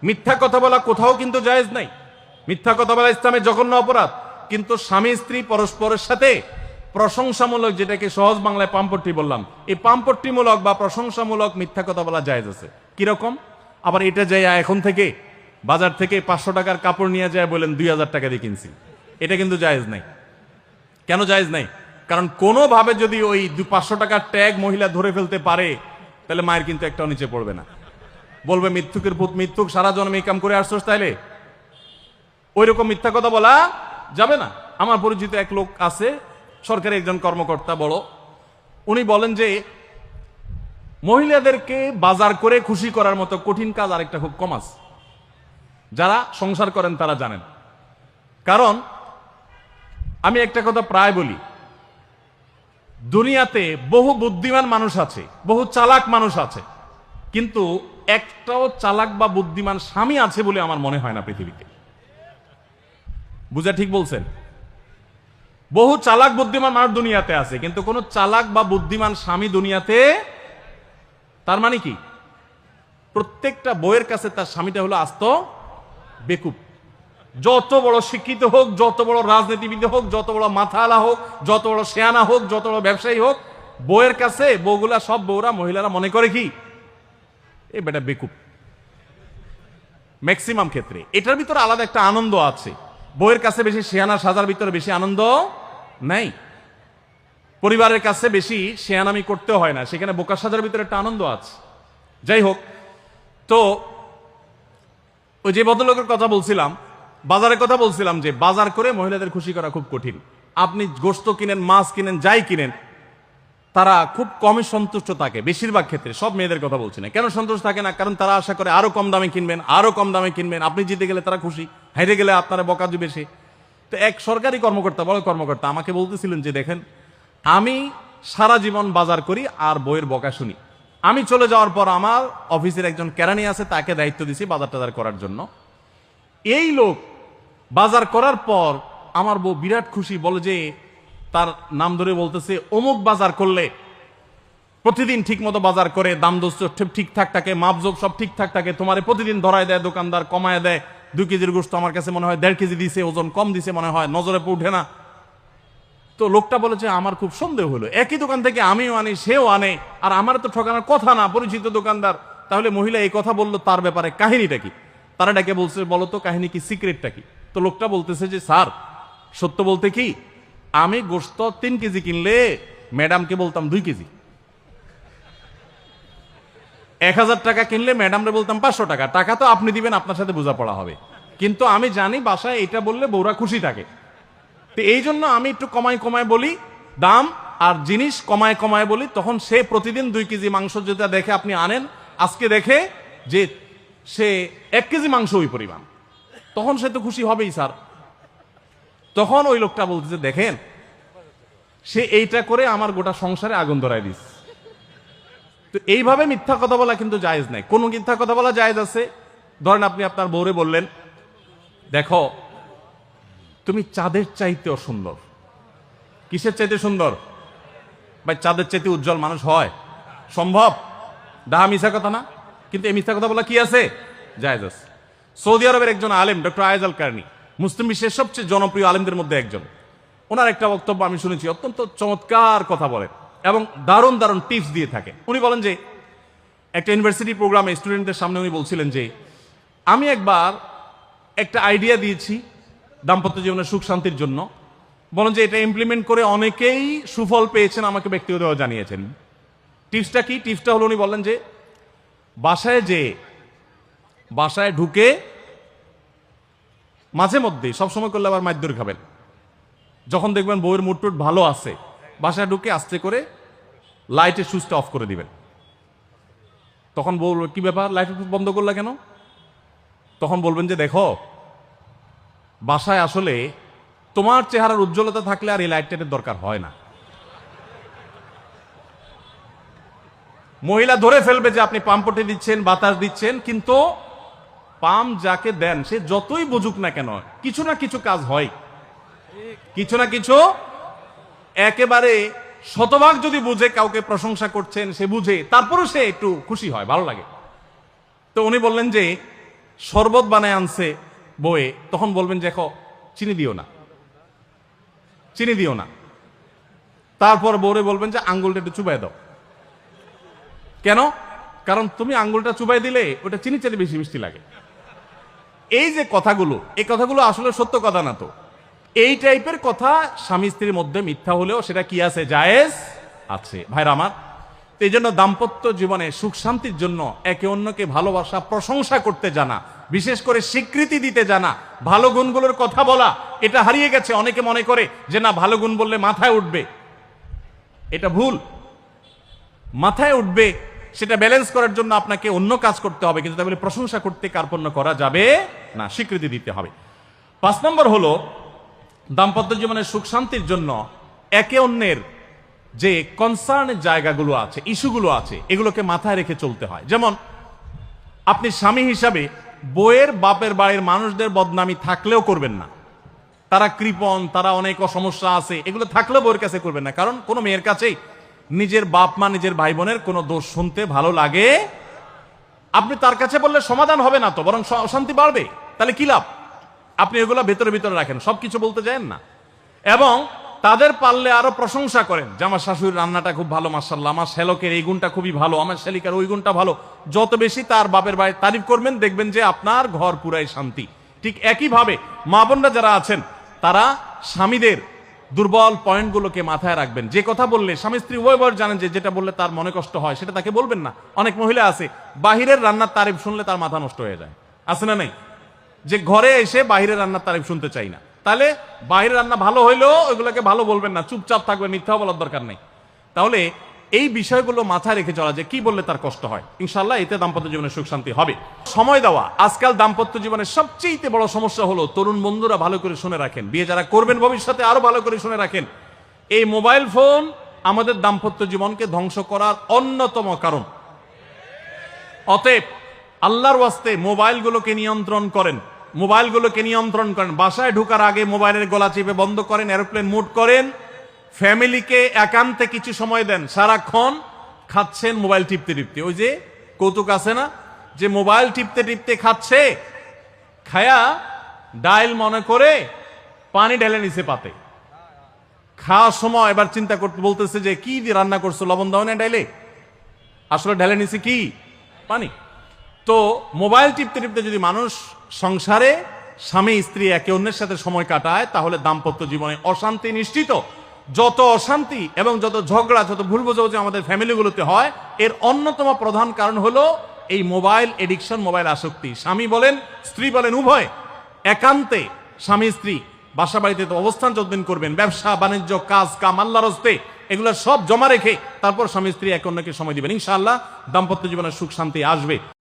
মিথ্যা কথা বলা কোথাও কিন্তু জায়েজ নাই। মিথ্যা কথা বলা ইসলামের জঘন্য অপরাধ। কিন্তু স্বামী স্ত্রী পরস্পরের সাথে প্রশংসামূলক, যেটাকে সহজ বাংলায় পাম্পট্টি বললাম, এই পাম্পট্টিমূলক বা প্রশংসামূলক মিথ্যা কথা বলা জায়েজ আছে। কিরকম? আবার এটা যাই এখন থেকে বাজার থেকে 500 টাকার কাপড় নিয়ে যায় বলেন 2000 টাকা দিয়ে কিনছি, এটা কিন্তু জায়েজ নাই। কেন জায়েজ নাই? কারণ কোনোভাবে যদি ওই 500 টাকার ট্যাগ মহিলা ধরে ফেলতে পারে, তাহলে মায়ের কিন্তু একটাও নিচে পড়বে না। বলবে মিথ্যুকের পুত মিথ্যুক, সারা জন্ম এই কাম করে আসছোস, তাইলে ওই রকম মিথ্যা কথা বলা যাবে না। আমার পরিচিত এক লোক আছে, সরকারি একজন কর্মকর্তা বড়, উনি বলেন যে মহিলাদেরকে বাজার করে খুশি করার মতো কঠিন কাজ আরেকটা খুব কম আছে। যারা সংসার করেন তারা জানেন। কারণ আমি একটা কথা প্রায় বলি, দুনিয়াতে বহু বুদ্ধিমান মানুষ আছে, বহু চালাক মানুষ আছে, কিন্তু একটাও চালাক বা বুদ্ধিমান স্বামী আছে বলে আমার মনে হয় না পৃথিবীতে। বুঝা ঠিক বলছেন? বহু চালাক বুদ্ধিমান মানুষ দুনিয়াতে আছে, কিন্তু কোন চালাক বা বুদ্ধিমান স্বামী দুনিয়াতে। তার মানে কি? প্রত্যেকটা বউয়ের কাছে তার স্বামীটা হলো আস্ত বেকুব। যত বড় শিক্ষিত হোক, যত বড় রাজনীতিবিদ হোক, যত বড় মাথাওয়ালা হোক, যত বড় শেয়ানা হোক, যত বড় ব্যবসায়ী হোক, বউয়ের কাছে বউগুলা, সব বউরা, মহিলারা মনে করে কি এই বেটা বেকুব। ম্যাক্সিমাম ক্ষেত্রে এটার ভিতরে আলাদা একটা আনন্দ আছে। বউয়ের কাছে বেশি শেয়ানা সাজার ভিতরে বেশি আনন্দ নাই। পরিবারের কাছে বেশি শেয়ানামি করতে হয় না, সেখানে বোকা সাজার ভিতরে একটা আনন্দ আছে। যাই হোক, তো ওই যে ভদ্রলোকের কথা বলছিলাম, বাজারের কথা বলছিলাম, যে বাজার করে মহিলাদের খুশি করা খুব কঠিন। আপনি গোশত কিনেন, মাছ কিনেন, যাই কিনেন, তারা খুব কমই সন্তুষ্ট থাকে বেশিরভাগ ক্ষেত্রে। সব মেয়েদের কথা বলছি না। কেন সন্তুষ্ট থাকে না? কারণ তারা আশা করে আরো কম দামে কিনবেন, আরো কম দামে কিনবেন। আপনি জিতে গেলে তারা খুশি, হেরে গেলে আপনারা বকা দিবে সে। তো এক সরকারি কর্মকর্তা, বড় কর্মকর্তা, আমাকে বলতেছিলেন যে দেখেন, আমি সারা জীবন বাজার করি আর বইয়ের বকা শুনি। আমি চলে যাওয়ার পর আমার অফিসের একজন কেরানি আছে, তাকে দায়িত্ব দিছি বাজার টাজার করার জন্য। এই লোক বাজার করার পর আমার বউ বিরাট খুশি, বলে যে তার নাম ধরে বলতেছে, অমুক বাজার করলে প্রতিদিন ঠিক মতো বাজার করে, দাম দোস্ত ঠিকঠাক থাকে, মাপজোক সব ঠিকঠাক থাকে, তোমারে প্রতিদিন ধরায় দেয় দোকানদার, কমায় দেয়। 2 কেজির গোশত আমার কাছে মনে হয় 1.5 কেজি দিছে, ওজন কম দিছে মনে হয়, নজরে উঠে না। তো লোকটা বলেছে আমার খুব সন্দেহ হলো, একই দোকান থেকে আমিও আনি, সেও আনে, আর আমার তো ঠকানোর কথা না, পরিচিত দোকানদার। তাহলে মহিলা এই কথা বললো, তার ব্যাপারে কাহিনীটা কি? তারা ডেকে বলছে, বলো তো কাহিনী কি, সিক্রেটটা কি? তো লোকটা বলতেছে যে স্যার, সত্য বলতে কি, আমি গোশত 3 কেজি কিনলে ম্যাডামকে বলতাম 2 কেজি, 1000 টাকা কিনলে ম্যাডামরে বলতাম 500 টাকা। টাকা তো আপনি দিবেন, আপনার সাথে বোঝাপড়া হবে, কিন্তু আমি জানি বাসায় এটা বললে বউরা খুশি থাকে। তো এই জন্য আমি একটু কমায় কমায় বলি দাম, আর জিনিস কমায় কমায় বলি। তখন সে প্রতিদিন 2 কেজি মাংস যেটা দেখে আপনি আনেন, আজকে দেখে যে সে 1 কেজি মাংস ওই পরিমাণ, তখন সে তো খুশি হবেই স্যার। তখন ওই লোকটা বলতেছে দেখেন, সে এইটা করে আমার গোটা সংসারে আগুন ধরায় দিস। তো এইভাবে মিথ্যা কথা বলা কিন্তু জায়েজ নাই। কোন মিথ্যা কথা বলা জায়েজ আছে? ধরেন আপনি আপনার বউরে বললেন, দেখো তুমি চাঁদের চাইতেও সুন্দর। কিসের চাইতে সুন্দর? ভাই চাঁদের চাইতে উজ্জ্বল মানুষ হয় সম্ভব? ডাহা মিথ্যা কথা না? কিন্তু এই মিথ্যা কথা বলা কি আছে? জায়েজ আছে। সৌদি আরবের একজন আলেম, ডক্টর আয়েজ আল কারনি, মুসলিম বিশ্বের সবচেয়ে জনপ্রিয় আলেমদের মধ্যে একজন। ওনার একটা বক্তব্য আমি শুনেছি, অত্যন্ত চমৎকার কথা বলেন এবং দারুণ দারুণ টিপস দিয়ে থাকে। উনি বলেন যে একটা ইউনিভার্সিটি প্রোগ্রামে স্টুডেন্টদের সামনে উনি বলছিলেন যে আমি একবার একটা আইডিয়া দিয়েছি দাম্পত্য জীবনের সুখ শান্তির জন্য। বলেন যে এটা ইমপ্লিমেন্ট করে অনেকেই সুফল পেয়েছেন, আমাকে ব্যক্তিগতভাবে জানিয়েছেন। টিপসটা কি? টিপসটা হলো, উনি বললেন যে বাসায় ঢুকে মাঝে মধ্যে, সবসময় করলে আবার মাইর খাবেন, যখন দেখবেন বউয়ের মুড টুট ভালো আছে, বাসায় ঢুকে আস্তে করে লাইটের সুইচটা অফ করে দিবেন। তখন বলবে কি ব্যাপার, লাইট বন্ধ করলা কেন? তখন বলবেন যে দেখো, বাসায় আসলে তোমার চেহারার উজ্জ্বলতা থাকলে আর এই লাইটের দরকার হয় না। মহিলা ধরে ফেলবে যে আপনি পাম্পটে দিচ্ছেন, বাতাস দিচ্ছেন, কিন্তু পাম্প যাকে দেন সে যতই বুঝুক না কেন, কিছু না কিছু কাজ হয়, কিছু না কিছু। একেবারে শতভাগ যদি বুঝে কাউকে প্রশংসা করছেন, সে বুঝে, তারপরও সে একটু খুশি হয়, ভালো লাগে। তো উনি বললেন যে শরবত বানায় আনছে বউয়ে, তখন বলবেন যে দেখো চিনি দিও না, চিনি দিও না। তারপর বউরে বলবেন যে আঙ্গুলটা একটু চুবাই দাও। কেন? কারণ তুমি আঙ্গুলটা চুবাই দিলে ওটা চিনি চাইতে বেশি মিষ্টি লাগে। এই যে কথাগুলো, এই কথাগুলো আসলে সত্য কথা না তো। এই টাইপের কথা স্বামী স্ত্রীর মধ্যে মিথ্যা হলেও সেটা কি আছে? জায়েজ আছে। ভাইরা আমার, এই জন্য দাম্পত্য জীবনে সুখ শান্তির জন্য একে অন্যকে ভালোবাসা, প্রশংসা করতে জানা, বিশেষ করে স্বীকৃতি দিতে জানা, ভালো গুণগুলোর কথা বলা, এটা হারিয়ে গেছে। অনেকে মনে করে যে না, ভালো গুণ বললে মাথায় উঠবে। এটা ভুল। মাথায় উঠবে সেটা ব্যালেন্স করার জন্য আপনাকে অন্য কাজ করতে হবে, কিন্তু তাহলে প্রশংসা করতে কার্পণ্য করা যাবে না, স্বীকৃতি দিতে হবে। 5 নম্বর হলো দাম্পত্য জীবনের সুখ শান্তির জন্য একে অন্যের যে কনসার্নের জায়গাগুলো আছে, ইস্যুগুলো আছে, এগুলোকে মাথায় রেখে চলতে হয়। যেমন আপনি স্বামী হিসাবে বউয়ের বাপের বাড়ির মানুষদের বদনামি থাকলেও করবেন না। তারা কৃপণ, তারা অনেক সমস্যা আছে, এগুলো থাকলেও বউয়ের কাছে করবেন না। কারণ কোনো মেয়ের কাছেই নিজের বাপ মা, নিজের ভাই বোনের কোনো দোষ শুনতে ভালো লাগে। আপনি তার কাছে বললে সমাধান হবে না তো, বরং অশান্তি বাড়বে। তাহলে কি লাভ? আপনি এগুলো ভেতরে ভিতরে রাখেন, সবকিছু বলতে যান না। এবং তাদের পারলে আরো প্রশংসা করেন যে আমার শাশুড়ির রান্নাটা খুব ভালো, মাশাআল্লাহ, আমার শ্যালকের এই গুণটা খুবই ভালো, আমার শ্যালিকার ওই গুণটা ভালো। যত বেশি তার বাপের বাড়ি তারিফ করবেন, দেখবেন যে আপনার ঘর পুরাই শান্তি। ঠিক একইভাবে মা বোনরা যারা আছেন, তারা স্বামীদের দুর্বল পয়েন্টগুলোকে মাথায় রাখবেন। যে কথা বললে স্বামী স্ত্রী উভয় জানেন যে যেটা বললে তার মনে কষ্ট হয়, সেটা তাকে বলবেন না। অনেক মহিলা আছে বাহিরের রান্নার তারিফ শুনলে তার মাথা নষ্ট হয়ে যায়, আছে না নাই? যে ঘরে এসে বাহিরের রান্নার তারিফ শুনতে চাই না। তাহলে বাইরের রান্না ভালো হইলেও ওইগুলোকে ভালো বলবেন না, চুপচাপ থাকবেন, মিথ্যা বলার দরকার নেই। তাহলে এই বিষয়গুলো মাথায় রেখে চলা, যে কি বললে তার কষ্ট হয়, ইনশাআল্লাহ এতে দাম্পত্য জীবনে সুখ শান্তি হবে। সময় দেওয়া আজকাল দাম্পত্য জীবনের সবচেয়ে বড় সমস্যা হলো, তরুণ বন্ধুরা ভালো করে শুনে রাখেন, বিয়ে যারা করবেন ভবিষ্যতে আরো ভালো করে শুনে রাখেন, এই মোবাইল ফোন আমাদের দাম্পত্য জীবনকে ধ্বংস করার অন্যতম কারণ। অতএব আল্লাহর ওয়াস্তে মোবাইলগুলোকে নিয়ন্ত্রণ করেন, মোবাইলগুলোকে নিয়ন্ত্রণ করেন। বাসায় ঢোকার আগে মোবাইলের গলা চেপে বন্ধ করেন, এরোপ্লেন মুড করেন। ফ্যামিলিকে একান্তে কিছু সময় দেন। সারাক্ষণ খাচ্ছেন মোবাইল টিপতে টিপতে, ওই যে কৌতুক আছে না, যে মোবাইল টিপতে টিপতে খাচ্ছে, খায়া ডাইল মনে করে পানি ঢেলে নিছে পাতে। খাওয়ার সময় এবার চিন্তা করতে বলতেছে যে কি দিয়ে রান্না করছো, লবণ দাও না ডাইলে, আসলে ঢেলে নিছে কি পানি। তো মোবাইল টিপতে টিপতে যদি মানুষ সংসারে স্বামী স্ত্রী একে অন্যের সাথে সময় কাটায়, তাহলে দাম্পত্য জীবনে অশান্তি নিশ্চিত। যত অশান্তি এবং যত ঝগড়া, যত ভুল বোঝাবুঝি আমাদের ফ্যামিলিগুলোতে হয়, এর অন্যতম প্রধান কারণ হলো এই মোবাইল এডিকশন, মোবাইল আসক্তি। স্বামী বলেন স্ত্রী বলেন উভয় একান্তে স্বামী স্ত্রী বাসা বাড়িতে তো অবস্থান যতদিন করবেন, ব্যবসা বাণিজ্য, কাজ কাম, আল্লাহর হস্তে, এগুলো সব জমা রেখে তারপর স্বামী স্ত্রী একে অন্যকে সময় দিবেন, ইনশাআল্লাহ দাম্পত্য জীবনের সুখ শান্তি আসবে।